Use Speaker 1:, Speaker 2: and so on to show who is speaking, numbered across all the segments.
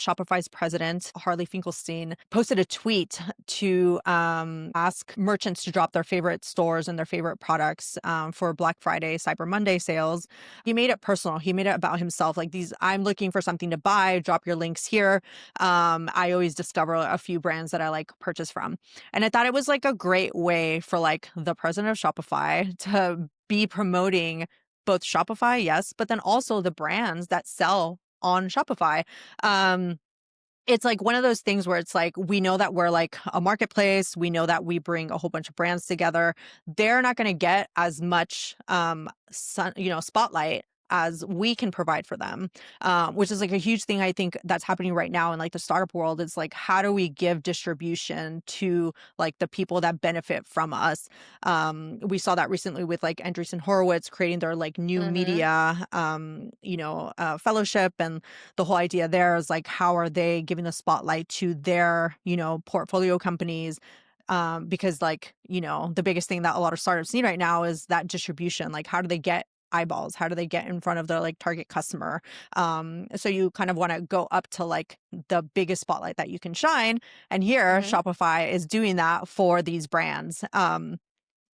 Speaker 1: Shopify's president, Harley Finkelstein, posted a tweet to ask merchants to drop their favorite stores and their favorite products for Black Friday, Cyber Monday sales. He made it personal. He made it about himself. Like I'm looking for something to buy. Drop your links here. I always discover a few brands that I like purchase from. And I thought it was like a great way for like the president of Shopify to be promoting both Shopify, yes, but then also the brands that sell on Shopify. Um, it's like one of those things where it's like, we know that we're like a marketplace. We know that we bring a whole bunch of brands together. They're not going to get as much, spotlight as we can provide for them, which is like a huge thing I think that's happening right now in like the startup world. Is like, how do we give distribution to like the people that benefit from us? We saw that recently with like Andreessen Horowitz creating their like new
Speaker 2: Mm-hmm.
Speaker 1: media, fellowship, and the whole idea there is like, how are they giving the spotlight to their, portfolio companies? Because like, the biggest thing that a lot of startups need right now is that distribution. Like, how do they get eyeballs? How do they get in front of their like target customer? So you kind of want to go up to like the biggest spotlight that you can shine. And here,
Speaker 2: Mm-hmm.
Speaker 1: Shopify is doing that for these brands.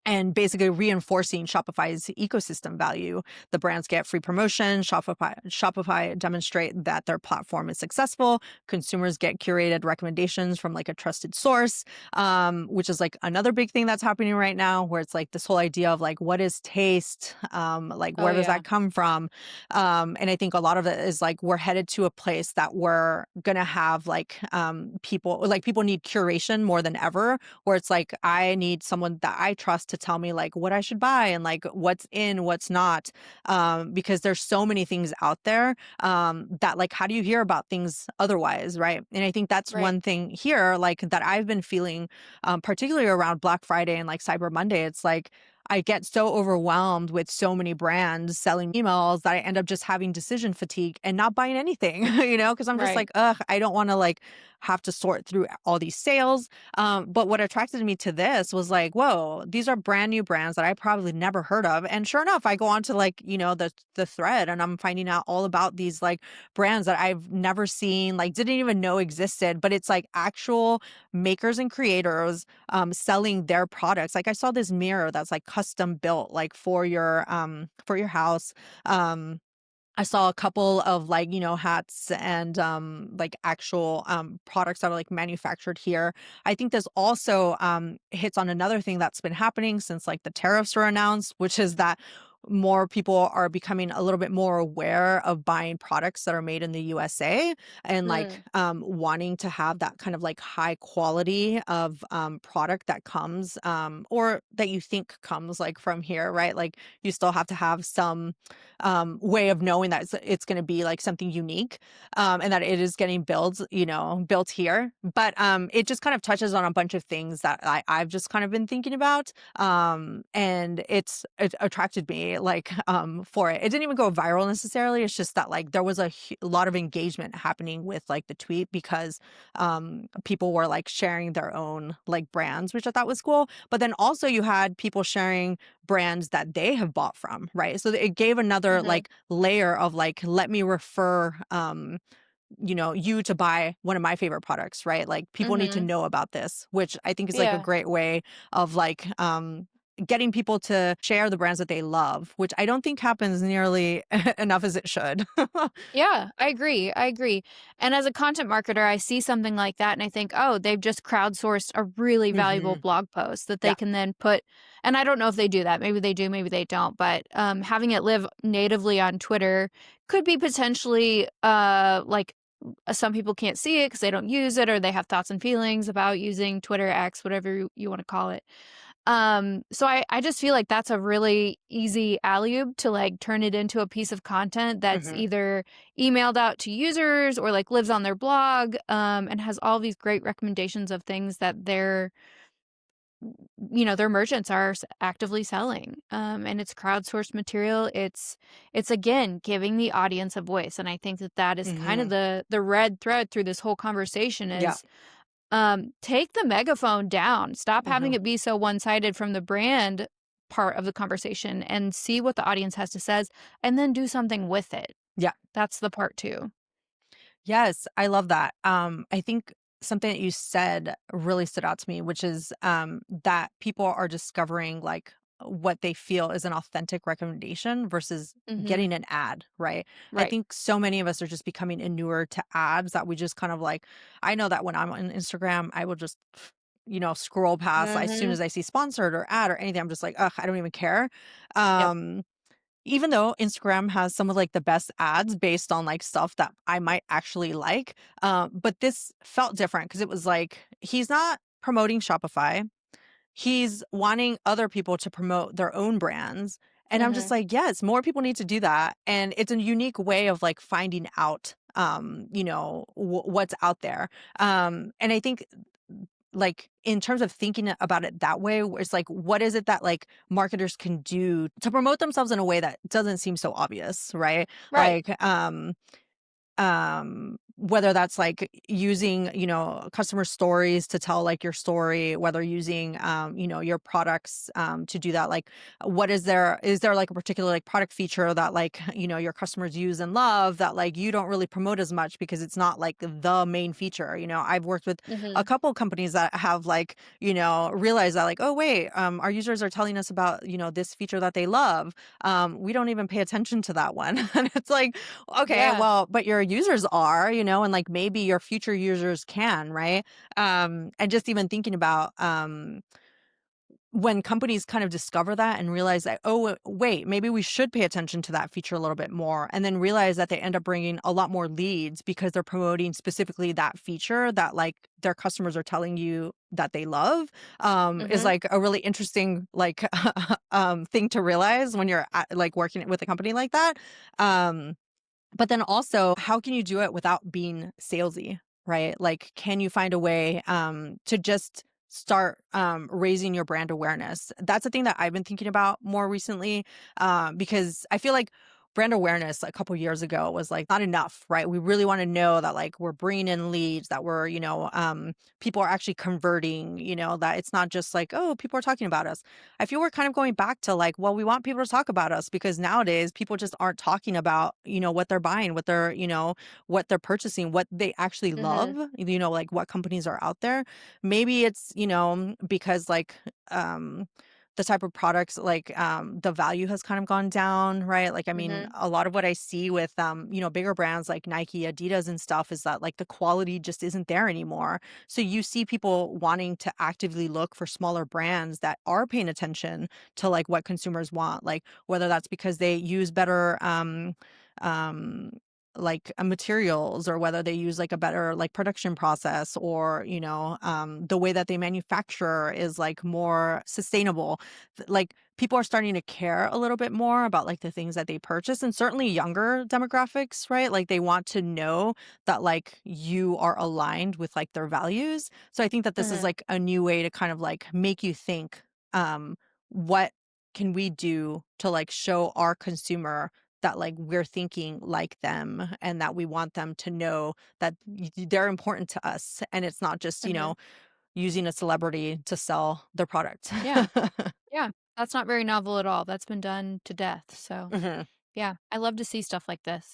Speaker 1: And basically reinforcing Shopify's ecosystem value. The brands get free promotion. Shopify demonstrate that their platform is successful. Consumers get curated recommendations from like a trusted source, which is like another big thing that's happening right now, where it's like this whole idea of like, what is taste? Like,
Speaker 2: Oh
Speaker 1: where does
Speaker 2: yeah.
Speaker 1: that come from? And I think a lot of it is like, we're headed to a place that we're gonna have like people need curation more than ever, where it's like, I need someone that I trust to tell me like what I should buy and like what's in, what's not. Because there's so many things out there, that like, how do you hear about things otherwise, right? And I think that's
Speaker 2: Right.
Speaker 1: one thing here, like that I've been feeling, particularly around Black Friday and like Cyber Monday. It's like, I get so overwhelmed with so many brands selling emails that I end up just having decision fatigue and not buying anything, because I'm just
Speaker 2: Right.
Speaker 1: like, ugh, I don't want to like have to sort through all these sales. But what attracted me to this was like, whoa, these are brand new brands that I probably never heard of. And sure enough, I go on to like, the thread, and I'm finding out all about these like brands that I've never seen, like didn't even know existed, but it's like actual makers and creators selling their products. Like I saw this mirror that's like custom built like for your house. I saw a couple of like, hats and like actual products that are like manufactured here. I think this also hits on another thing that's been happening since like the tariffs were announced, which is that more people are becoming a little bit more aware of buying products that are made in the USA, and like
Speaker 2: Mm.
Speaker 1: wanting to have that kind of like high quality of product that comes, or that you think comes like from here, right? Like you still have to have some way of knowing that it's going to be like something unique, and that it is getting built here. But it just kind of touches on a bunch of things that I've just kind of been thinking about, and it attracted me like for it. It didn't even go viral necessarily. It's just that like there was a lot of engagement happening with like the tweet, because people were like sharing their own like brands, which I thought was cool. But then also you had people sharing brands that they have bought from, right? So it gave another
Speaker 2: Mm-hmm.
Speaker 1: like layer of like, let me refer you to buy one of my favorite products, right? Like people need to
Speaker 2: Mm-hmm.
Speaker 1: know about this, which I think is like a
Speaker 2: Yeah.
Speaker 1: great way of like getting people to share the brands that they love, which I don't think happens nearly enough as it should.
Speaker 2: Yeah, I agree. I agree. And as a content marketer, I see something like that and I think, oh, they've just crowdsourced a really valuable
Speaker 1: Hmm.
Speaker 2: blog post that
Speaker 1: Yeah.
Speaker 2: they can then put. And I don't know if they do that. Maybe they do, maybe they don't. But having it live natively on Twitter could be potentially some people can't see it because they don't use it or they have thoughts and feelings about using Twitter X, whatever you want to call it. So I just feel like that's a really easy alley-oop to like turn it into a piece of content that's
Speaker 1: Hmm.
Speaker 2: either emailed out to users or like lives on their blog, and has all these great recommendations of things that their merchants are actively selling. And it's crowdsourced material. It's again giving the audience a voice, and I think that is kind of
Speaker 1: Hmm.
Speaker 2: the red thread through this whole conversation
Speaker 1: Yeah.
Speaker 2: is take the megaphone down. Stop having
Speaker 1: Hmm.
Speaker 2: it be so one-sided from the brand part of the conversation and see what the audience has to says and then do something with it.
Speaker 1: Yeah.
Speaker 2: That's the part 2.
Speaker 1: Yes, I love that. I think something that you said really stood out to me, which is that people are discovering like what they feel is an authentic recommendation versus
Speaker 2: Mhm.
Speaker 1: getting an ad, right? I
Speaker 2: Right.
Speaker 1: think so many of us are just becoming inured to ads that we just kind of like, I know that when I'm on Instagram, I will just, scroll past as soon
Speaker 2: Mhm.
Speaker 1: as I see sponsored or ad or anything. I'm just like, ugh, I don't even care.
Speaker 2: Yep.
Speaker 1: Um, Even though Instagram has some of, like, the best ads based on, like, stuff that I might actually like, but this felt different because it was like, he's not promoting Shopify, he's wanting other people to promote their own brands, and I'm just
Speaker 2: Mhm.
Speaker 1: like, "Yes, more people need to do that," and it's a unique way of, like, finding out, what's out there, and I think like, in terms of thinking about it that way, where it's like, what is it that, like, marketers can do to promote themselves in a way that doesn't seem so obvious, right?
Speaker 2: Right.
Speaker 1: Like, whether that's like using customer stories to tell like your story, whether using your products to do that, like is there like a particular like product feature that like your customers use and love that like you don't really promote as much because it's not like the main feature. I've worked with a
Speaker 2: Mhm.
Speaker 1: couple companies that have like realized that like, oh wait, our users are telling us about this feature that they love, we don't even pay attention to that one. And it's like, okay,
Speaker 2: Yeah.
Speaker 1: well, but your users are, and like maybe your future users can, right? And just even thinking about when companies kind of discover that and realize that, oh, wait, maybe we should pay attention to that feature a little bit more, and then realize that they end up bringing a lot more leads because they're promoting specifically that feature that like their customers are telling you that they love, is
Speaker 2: Mhm.
Speaker 1: like a really interesting like thing to realize when you're like working with a company like that. But then also, how can you do it without being salesy, right? Like, can you find a way to just start raising your brand awareness? That's a thing that I've been thinking about more recently, because I feel like brand awareness a couple years ago was like not enough, right? We really want to know that like we're bringing in leads, that we're, people are actually converting, that it's not just like, oh, people are talking about us. I feel we're kind of going back to like, well, we want people to talk about us because nowadays people just aren't talking about, what they're buying, what they're purchasing, what they actually love,
Speaker 2: Mhm.
Speaker 1: like what companies are out there. Maybe it's, because like, the type of products like the value has kind of gone down, right? Like I mean
Speaker 2: Mhm.
Speaker 1: a lot of what I see with bigger brands like Nike, Adidas and stuff is that like the quality just isn't there anymore. So you see people wanting to actively look for smaller brands that are paying attention to like what consumers want, like whether that's because they use better um like materials, or whether they use like a better like production process, or the way that they manufacture is like more sustainable. Like people are starting to care a little bit more about like the things that they purchase, and certainly younger demographics, right? Like they want to know that like you are aligned with like their values. So I think that this is
Speaker 2: Mhm.
Speaker 1: like a new way to kind of like make you think, what can we do to like show our consumer that like we're thinking like them, and that we want them to know that they're important to us, and it's not just,
Speaker 2: Mhm.
Speaker 1: using a celebrity to sell their product.
Speaker 2: Yeah. Yeah. That's not very novel at all. That's been done to death. So,
Speaker 1: Mhm.
Speaker 2: yeah, I love to see stuff like this.